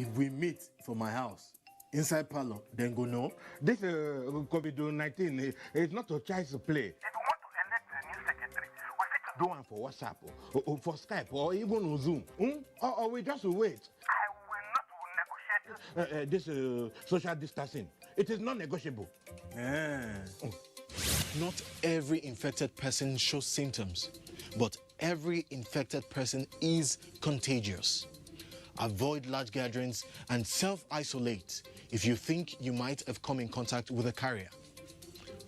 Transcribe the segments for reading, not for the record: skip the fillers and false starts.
if we meet for my house, inside parlor, then go no. This COVID-19 is not a child's play. If you want to elect a new secretary, we fit to do one for WhatsApp, or for Skype, or even on Zoom. Or we just wait. I will not negotiate this social distancing. It is not negotiable. Not every infected person shows symptoms, but every infected person is contagious. Avoid large gatherings and self-isolate if you think you might have come in contact with a carrier.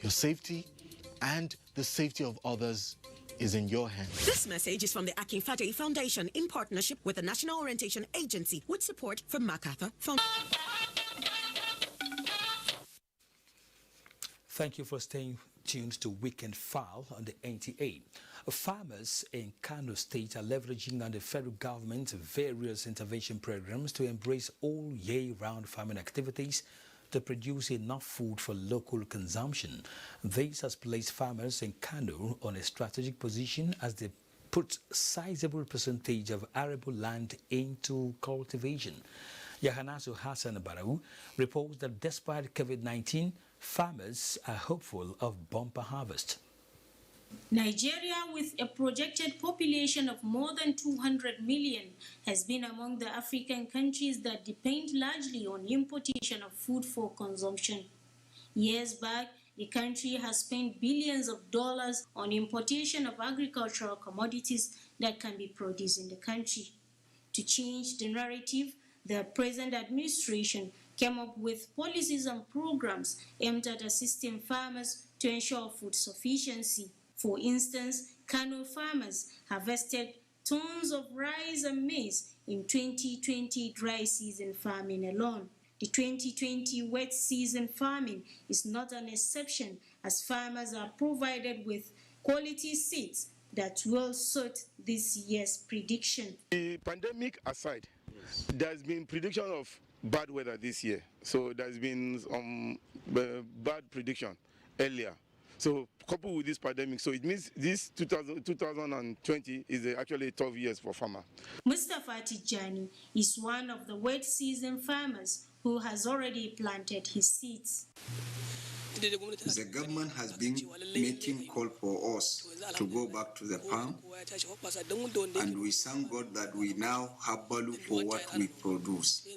Your safety and the safety of others is in your hands. This message is from the Akinfade Foundation in partnership with the National Orientation Agency with support from MacArthur Foundation. Thank you for staying tuned to Weekend File on the NTA. Farmers in Kano State are leveraging on the federal government's various intervention programs to embrace all year-round farming activities to produce enough food for local consumption. This has placed farmers in Kano on a strategic position as they put sizable percentage of arable land into cultivation. Yahanasu Hassan Barau reports that despite COVID-19, farmers are hopeful of bumper harvest. Nigeria, with a projected population of more than 200 million, has been among the African countries that depend largely on importation of food for consumption. Years back, the country has spent billions of dollars on importation of agricultural commodities that can be produced in the country. To change the narrative, the present administration came up with policies and programs aimed at assisting farmers to ensure food sufficiency. For instance, Kano farmers harvested tons of rice and maize in 2020 dry season farming alone. The 2020 wet season farming is not an exception, as farmers are provided with quality seeds that will suit this year's prediction. The pandemic aside, there's been prediction of bad weather this year. So there's been bad prediction earlier. So coupled with this pandemic, so it means this 2020 is actually a tough year for farmers. Mustafa Tijani is one of the wet season farmers who has already planted his seeds. The government has been making call for us to go back to the farm, and we thank God that we now have value for what we produce.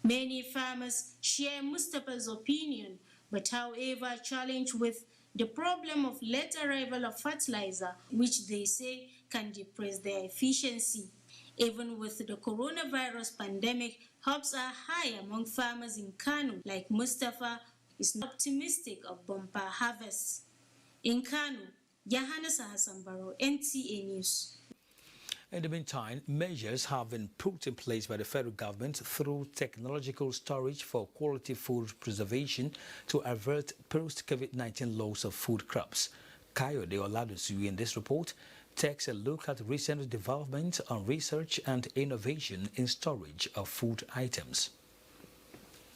Many farmers share Mustafa's opinion, but however challenged with the problem of late arrival of fertilizer, which they say can depress their efficiency. Even with the coronavirus pandemic, hopes are high among farmers in Kano, like Mustafa is not optimistic of bumper harvests. In Kano, Yohannes Hassanbaro, NTA News. In the meantime, measures have been put in place by the federal government through technological storage for quality food preservation to avert post-COVID-19 loss of food crops. Kayode Oladosu in this report takes a look at recent development on research and innovation in storage of food items.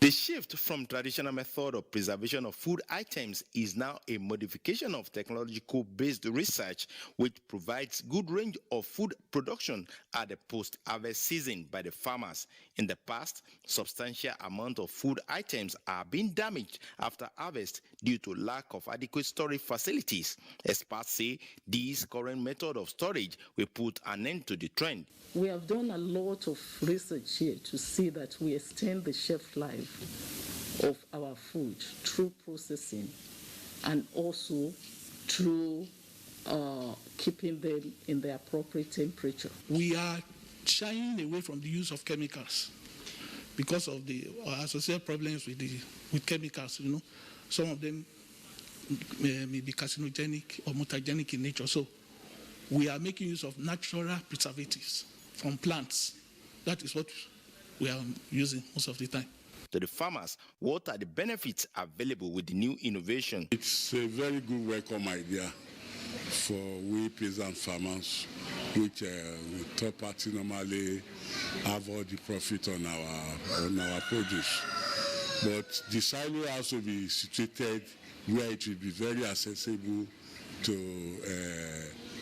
The shift from traditional method of preservation of food items is now a modification of technological-based research which provides good range of food production at the post-harvest season by the farmers. In the past, substantial amount of food items are being damaged after harvest due to lack of adequate storage facilities. Experts say this current method of storage will put an end to the trend. We have done a lot of research here to see that we extend the shelf life of our food through processing and also through keeping them in the appropriate temperature. We are shying away from the use of chemicals because of the associated problems with chemicals. You know, some of them may be carcinogenic or mutagenic in nature. So we are making use of natural preservatives from plants. That is what we are using most of the time. To the farmers, what are the benefits available with the new innovation? It's a very good welcome idea for we peasant farmers, which third party normally have all the profit on our produce. But the silo has to be situated where it will be very accessible to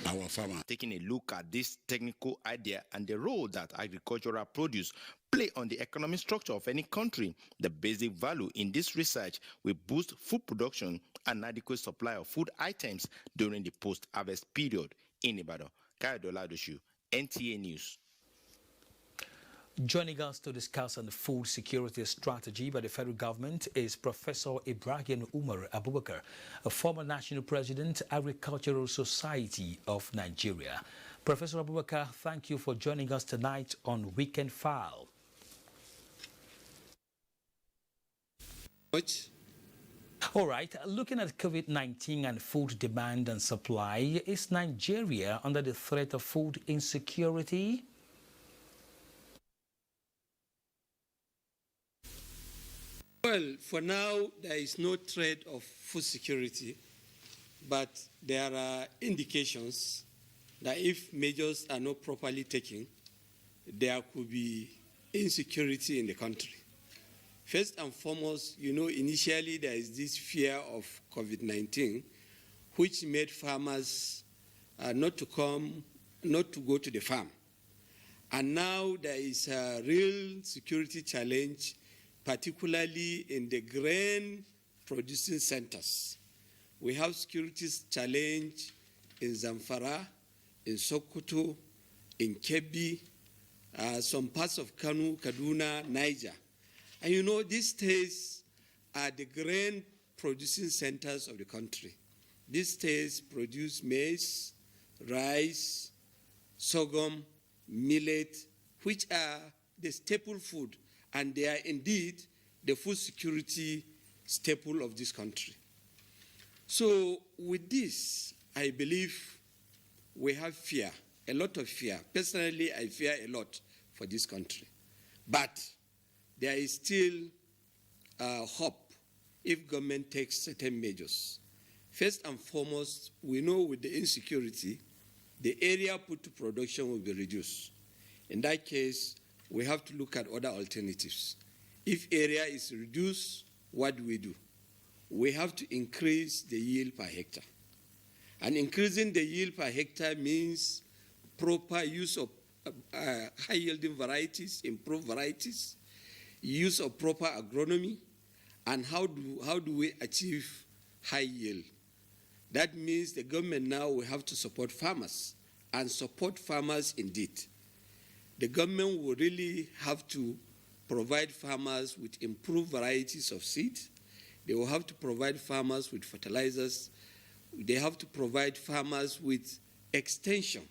our farmers. Taking a look at this technical idea and the role that agricultural produce play on the economic structure of any country, the basic value in this research will boost food production and adequate supply of food items during the post-harvest period. In Ibadan, Kayodola Adoshu, NTA News. Joining us to discuss on the food security strategy by the federal government is Professor Ibrahim Umar Abubakar, a former national president, Agricultural Society of Nigeria. Professor Abubakar, thank you for joining us tonight on Weekend File. All right, looking at COVID-19 and food demand and supply, is Nigeria under the threat of food insecurity? Well, for now, there is no threat of food security, but there are indications that if measures are not properly taken, there could be insecurity in the country. First and foremost, initially there is this fear of COVID-19, which made farmers not to go to the farm. And now there is a real security challenge, particularly in the grain producing centers. We have security challenge in Zamfara, in Sokoto, in Kebbi, some parts of Kano, Kaduna, Niger. And these states are the grain producing centers of the country. These states produce maize, rice, sorghum, millet, which are the staple food, and they are indeed the food security staple of this country. So with this, I believe we have fear, a lot of fear. Personally, I fear a lot for this country. But there is still hope if government takes certain measures. First and foremost, we know with the insecurity, the area put to production will be reduced. In that case, we have to look at other alternatives. If area is reduced, what do? We have to increase the yield per hectare. And increasing the yield per hectare means proper use of high-yielding varieties, improved varieties, use of proper agronomy, and how do we achieve high yield? That means the government now will have to support farmers, and support farmers indeed. The government will really have to provide farmers with improved varieties of seed. They will have to provide farmers with fertilizers. They have to provide farmers with extension.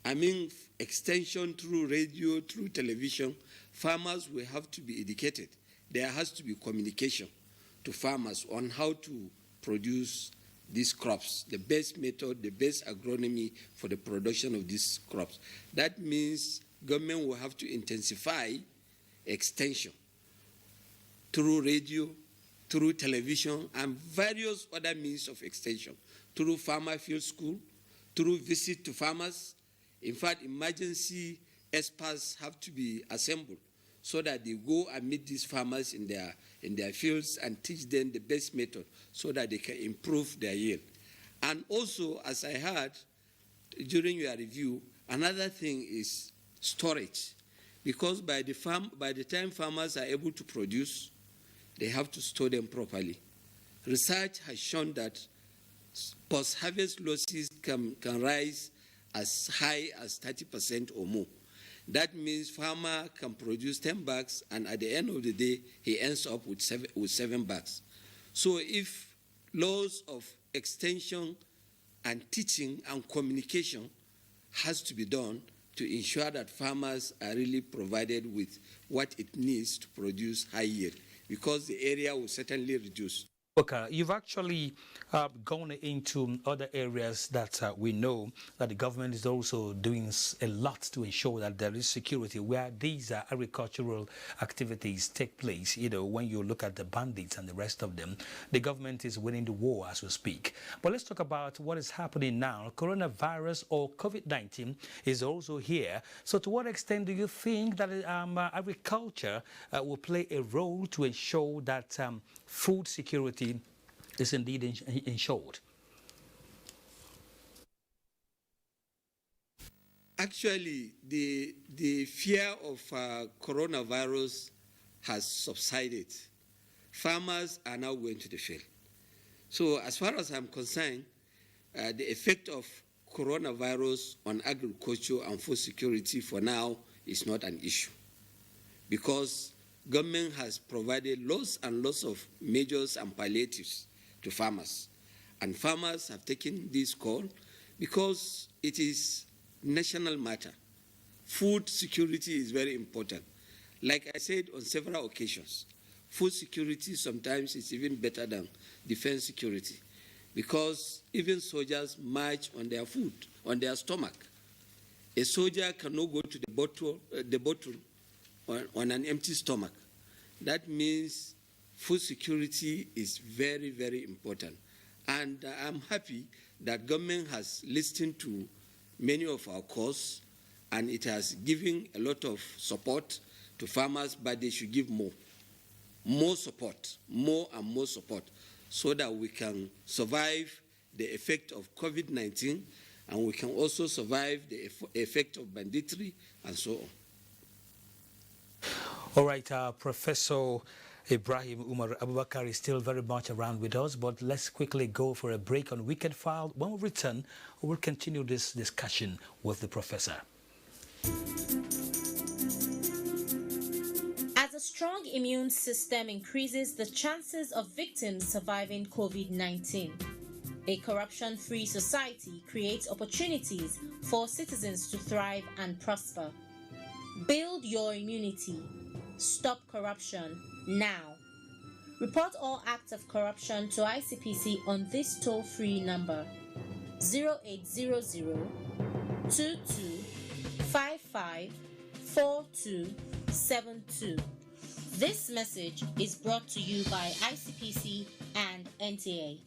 I mean, extension through radio, through television. Farmers will have to be educated. There has to be communication to farmers on how to produce these crops, the best method, the best agronomy for the production of these crops. That means government will have to intensify extension through radio, through television, and various other means of extension, through farmer field school, through visit to farmers. In fact, emergency experts have to be assembled so that they go and meet these farmers in their fields and teach them the best method so that they can improve their yield. And also, as I heard during your review, another thing is storage. Because by the time farmers are able to produce, they have to store them properly. Research has shown that post-harvest losses can rise as high as 30% or more. That means farmer can produce 10 bags, and at the end of the day, he ends up with seven bags. So if laws of extension and teaching and communication has to be done to ensure that farmers are really provided with what it needs to produce high yield, because the area will certainly reduce. Okay, you've actually gone into other areas that we know that the government is also doing a lot to ensure that there is security where these agricultural activities take place. When you look at the bandits and the rest of them, the government is winning the war as we speak. But let's talk about what is happening now. Coronavirus or COVID-19 is also here. So to what extent do you think that agriculture will play a role to ensure that food security is indeed ensured? actually, the fear of coronavirus has subsided. Farmers are now going to the field. So as far as I'm concerned, the effect of coronavirus on agriculture and food security for now is not an issue, because government has provided lots and lots of measures and palliatives to farmers. And farmers have taken this call because it is national matter. Food security is very important. Like I said on several occasions, food security sometimes is even better than defense security, because even soldiers march on their food, on their stomach. A soldier cannot go to the bottle on an empty stomach. That means food security is very, very important. And I'm happy that government has listened to many of our calls, and it has given a lot of support to farmers, but they should give more support, more and more support, so that we can survive the effect of COVID-19, and we can also survive the effect of banditry and so on. All right, Professor Ibrahim Umar Abubakar is still very much around with us, but let's quickly go for a break on Weekend File. When we return, we'll continue this discussion with the professor. As a strong immune system increases the chances of victims surviving COVID-19, a corruption-free society creates opportunities for citizens to thrive and prosper. Build your immunity. Stop corruption now. Report all acts of corruption to ICPC on this toll-free number 0800 2255 4272. This message is brought to you by ICPC and NTA.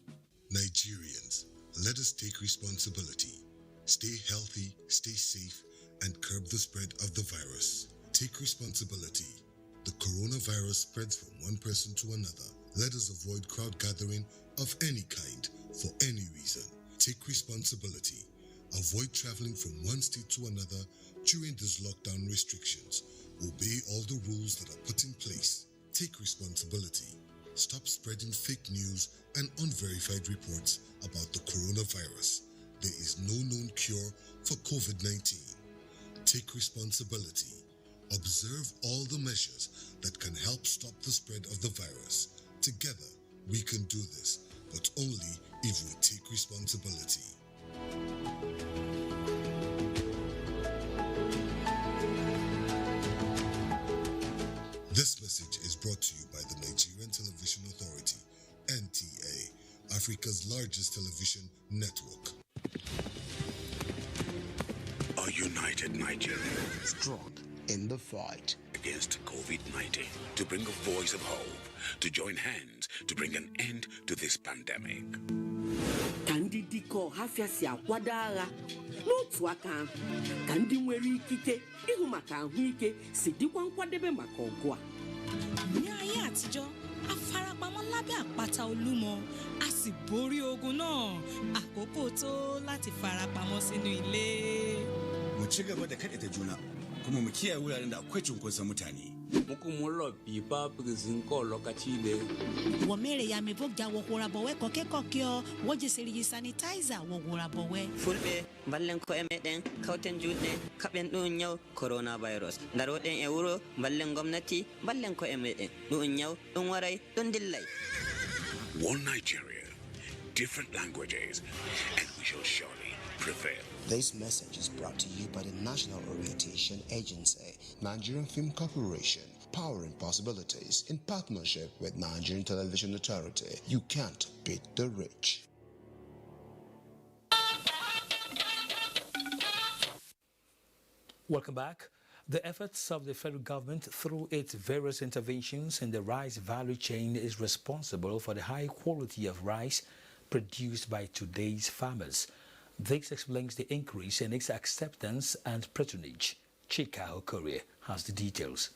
Nigerians, let us take responsibility. Stay healthy, stay safe, and curb the spread of the virus. Take responsibility. The coronavirus spreads from one person to another. Let us avoid crowd gathering of any kind for any reason. Take responsibility. Avoid traveling from one state to another during these lockdown restrictions. Obey all the rules that are put in place. Take responsibility. Stop spreading fake news and unverified reports about the coronavirus. There is no known cure for COVID-19. Take responsibility. Observe all the measures that can help stop the spread of the virus. Together, we can do this, but only if we take responsibility. This message is brought to you by the Nigerian Television Authority, NTA, Africa's largest television network. A united Nigeria, strong in the fight against COVID-19, to bring a voice of hope, to join hands to bring an end to this pandemic. Kandidiko hafia si akwado agha n'otu aka ahụ ka ndị nwere ikike ịhụ maka ahụike si dịkwa nkwadebe maka ọgụ a. Ní ayé àtijọ́, a farapamọ́ lábẹ́ àpáta Olúmọ, a sì borí ogun náà. Àkókò tó láti farapamọ́ sínú ilé. Mu ci gaba da kaɗaita juna, kuma mu kiyaye wuraren da akwai cunkoson mutane. Mukumullo bipa prizinko lokachile. Womere ya mevogja wokura bowe kokekokyo, wojeseri sanitizer wogura bowe. Fulbe ballen ko emeden kauten jude kaben dun nyaw coronavirus. Daroden e wuro ballen gomnati ballen ko emeden dun nyaw dun waray dun dillay. One Nigeria, different languages, and we shall surely prevail. This message is brought to you by the National Orientation Agency, Nigerian Film Corporation, powering possibilities in partnership with Nigerian Television Authority. You can't beat the rich. Welcome back. The efforts of the federal government through its various interventions in the rice value chain is responsible for the high quality of rice produced by today's farmers. This explains the increase in its acceptance and patronage. Chika Okorie has the details.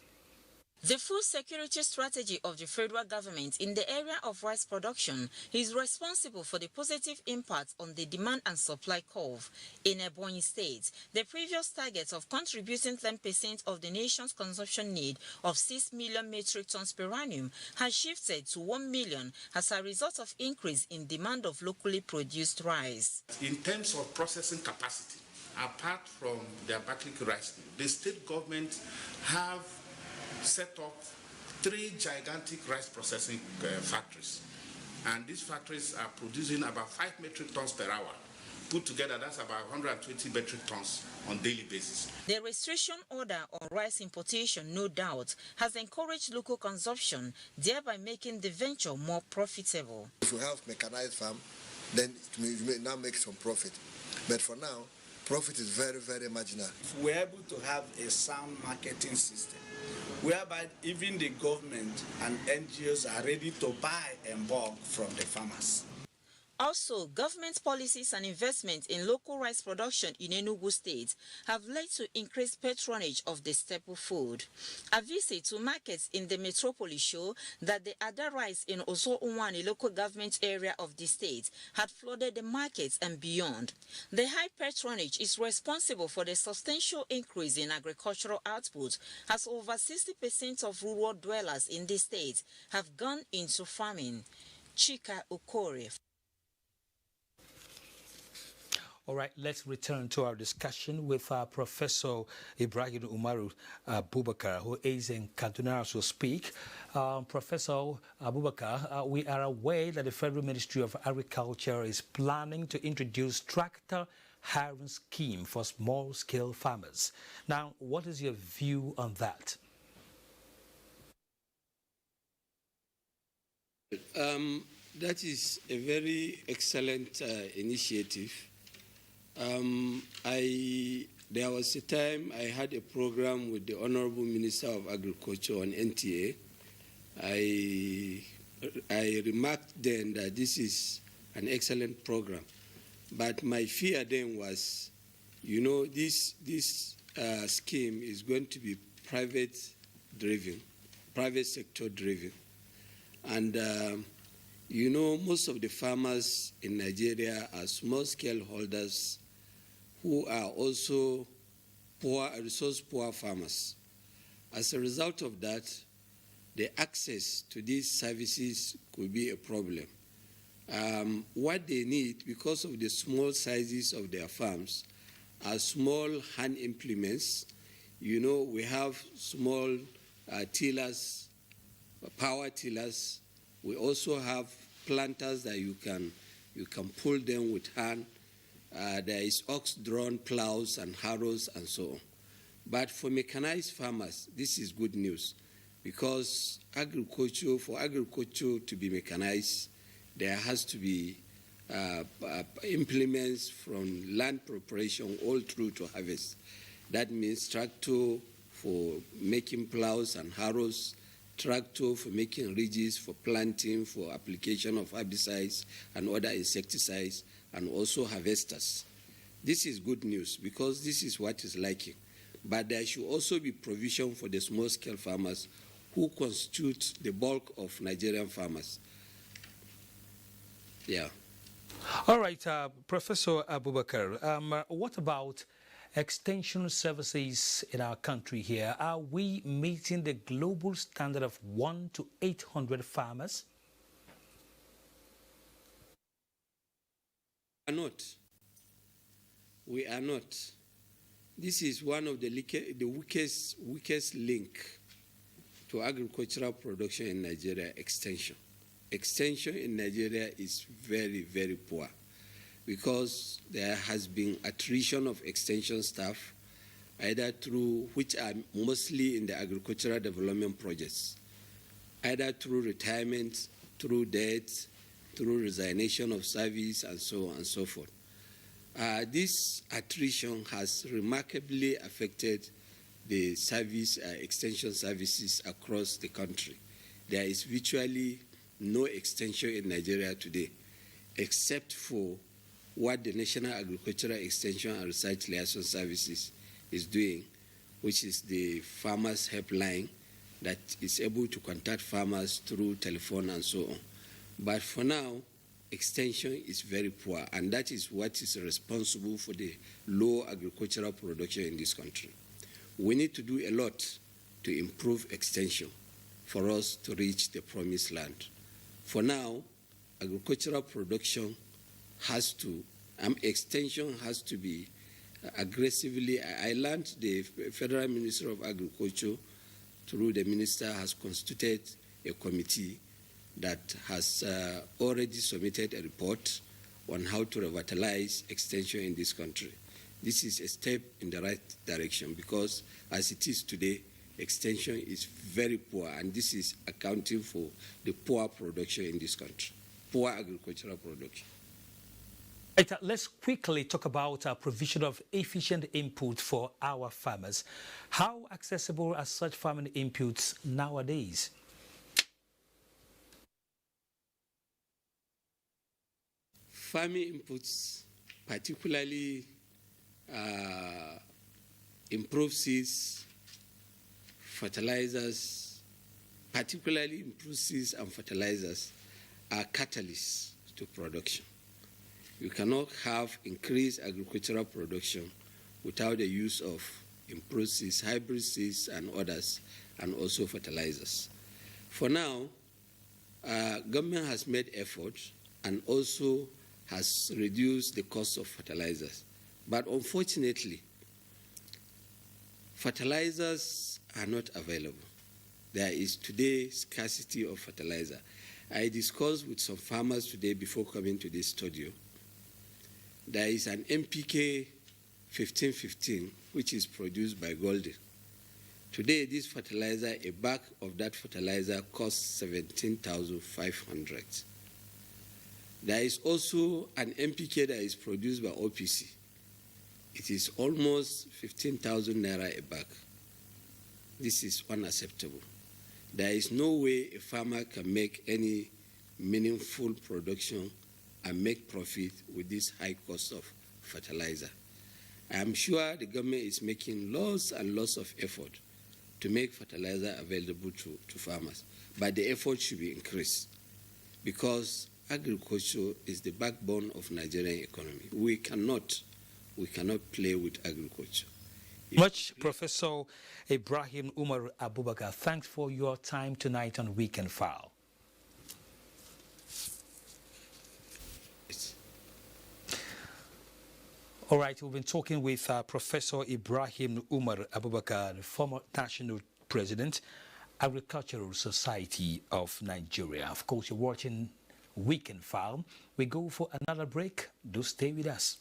The food security strategy of the federal government in the area of rice production is responsible for the positive impact on the demand and supply curve. In Ebonyi State, the previous target of contributing 10% of the nation's consumption need of 6 million metric tons per annum has shifted to 1 million as a result of increase in demand of locally produced rice. In terms of processing capacity, apart from the Abakaliki rice, the state government have set up 3 gigantic rice processing factories, and these factories are producing about 5 metric tons per hour. Put together, that's about 120 metric tons on daily basis. The restriction order on rice importation, no doubt, has encouraged local consumption, thereby making the venture more profitable. If you have mechanized farm, then it may now make some profit, but for now, profit is very, very marginal. If we're able to have a sound marketing system, whereby even the government and NGOs are ready to buy in bulk from the farmers. Also, government policies and investment in local rice production in Enugu State have led to increased patronage of the staple food. A visit to markets in the metropolis show that the Ada rice in Oso-Unwani local government area of the state had flooded the markets and beyond. The high patronage is responsible for the substantial increase in agricultural output, as over 60% of rural dwellers in the state have gone into farming. Chika Okore. All right, let's return to our discussion with Professor Ibrahim Umaru Abubakar, who is in Kaduna as we speak. Professor Abubakar, we are aware that the Federal Ministry of Agriculture is planning to introduce tractor hiring scheme for small-scale farmers. Now, what is your view on that? That is a very excellent initiative. There was a time I had a program with the Honorable Minister of Agriculture on NTA. I remarked then that this is an excellent program, but my fear then was, you know, this scheme is going to be private sector driven, and you know, most of the farmers in Nigeria are small-scale holders who are also poor, resource-poor farmers. As a result of that, the access to these services could be a problem. What they need, because of the small sizes of their farms, are small hand implements. You know, we have small tillers, power tillers. We also have planters that you can pull them with hand. There is ox-drawn plows and harrows and so on. But for mechanized farmers, this is good news, because for agriculture to be mechanized, there has to be implements from land preparation all through to harvest. That means tractor for making plows and harrows, tractor for making ridges, for planting, for application of herbicides and other insecticides, and also harvesters. This is good news, because this is what is lacking. But there should also be provision for the small-scale farmers who constitute the bulk of Nigerian farmers. Yeah. All right, Professor Abubakar, what about extension services in our country here? Are we meeting the global standard of 1 to 800 farmers? We are not. This is one of the weakest link to agricultural production in Nigeria, extension. Extension in Nigeria is very, very poor, because there has been attrition of extension staff, either through, which are mostly in the agricultural development projects, either through retirement, through death, through resignation of service, and so on and so forth. This attrition has remarkably affected the service extension services across the country. There is virtually no extension in Nigeria today, except for what the National Agricultural Extension and Research Liaison Services is doing, which is the Farmers Helpline that is able to contact farmers through telephone and so on. But for now, extension is very poor, and that is what is responsible for the low agricultural production in this country. We need to do a lot to improve extension for us to reach the promised land. For now, agricultural production has to, extension has to be aggressively. I learned the Federal Minister of Agriculture, through the minister, has constituted a committee that has already submitted a report on how to revitalize extension in this country. This is a step in the right direction, because as it is today, extension is very poor, and this is accounting for the poor production in this country, poor agricultural production. Right, let's quickly talk about provision of efficient input for our farmers. How accessible are such farming inputs nowadays? Farming inputs, particularly improved seeds, fertilizers, particularly improved seeds and fertilizers, are catalysts to production. You cannot have increased agricultural production without the use of improved seeds, hybrid seeds and others, and also fertilizers. For now, government has made efforts and also has reduced the cost of fertilizers. But unfortunately, fertilizers are not available. There is today scarcity of fertilizer. I discussed with some farmers today before coming to this studio. There is an NPK 1515, which is produced by Golden. Today, this fertilizer, a bag of that fertilizer costs 17,500. There is also an NPK that is produced by OPC. It is almost 15,000 naira a bag. This is unacceptable. There is no way a farmer can make any meaningful production and make profit with this high cost of fertilizer. I am sure the government is making lots and lots of effort to make fertilizer available to farmers, but the effort should be increased, because agriculture is the backbone of Nigerian economy. We cannot play with agriculture. Much, Professor Ibrahim Umar Abubakar. Thanks for your time tonight on Weekend File. All right, we've been talking with Professor Ibrahim Umar Abubakar, the former national president, Agricultural Society of Nigeria. Of course, you're watching Weekend File. We go for another break. Do stay with us.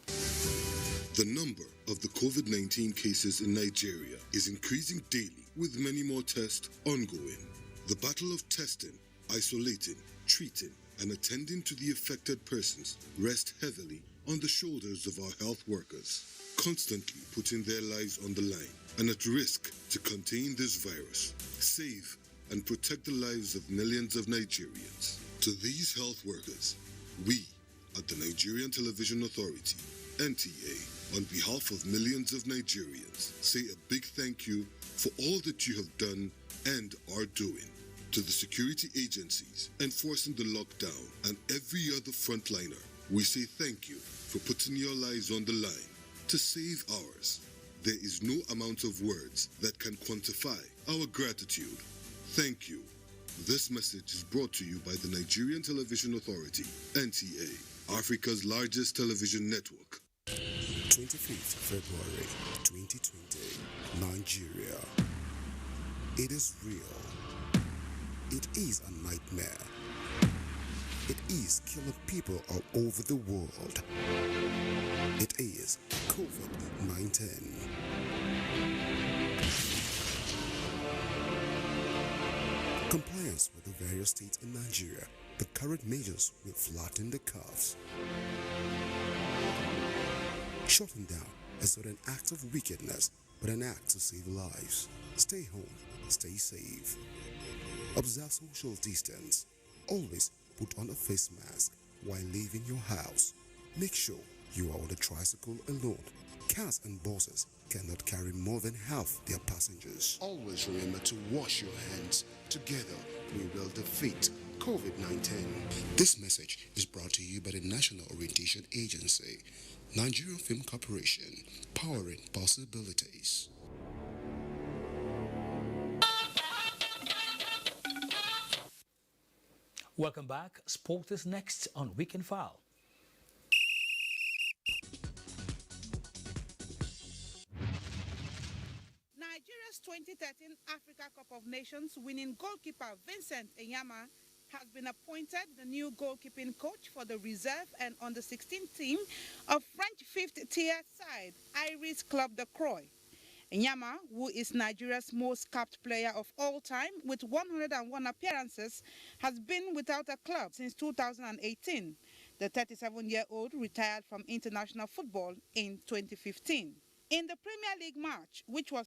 The number of the COVID-19 cases in Nigeria is increasing daily, with many more tests ongoing. The battle of testing, isolating, treating, and attending to the affected persons rests heavily on the shoulders of our health workers, constantly putting their lives on the line and at risk to contain this virus, save and protect the lives of millions of Nigerians. To these health workers, we at the Nigerian Television Authority, NTA, on behalf of millions of Nigerians, say a big thank you for all that you have done and are doing. To the security agencies enforcing the lockdown and every other frontliner, we say thank you for putting your lives on the line to save ours. There is no amount of words that can quantify our gratitude. Thank you. This message is brought to you by the Nigerian Television Authority, NTA, Africa's largest television network. 25th February 2020, Nigeria. It is real. It is a nightmare. It is killing people all over the world. It is COVID-19. Compliance with the various states in Nigeria, the current measures will flatten the curves. Shutting down is not an act of wickedness, but an act to save lives. Stay home, stay safe. Observe social distance. Always put on a face mask while leaving your house. Make sure you are on the tricycle alone. Cars and buses cannot carry more than half their passengers. Always remember to wash your hands. Together, we will defeat COVID-19. This message is brought to you by the National Orientation Agency, Nigerian Film Corporation, powering possibilities. Welcome back. Sport is next on Weekend File. Nigeria's 2013 Africa Cup of Nations winning goalkeeper Vincent Enyama has been appointed the new goalkeeping coach for the reserve and under-16 team of French 5th tier side Iris Club de Croix. Enyama, who is Nigeria's most capped player of all time with 101 appearances, has been without a club since 2018. The 37-year-old retired from international football in 2015. In the Premier League match, which was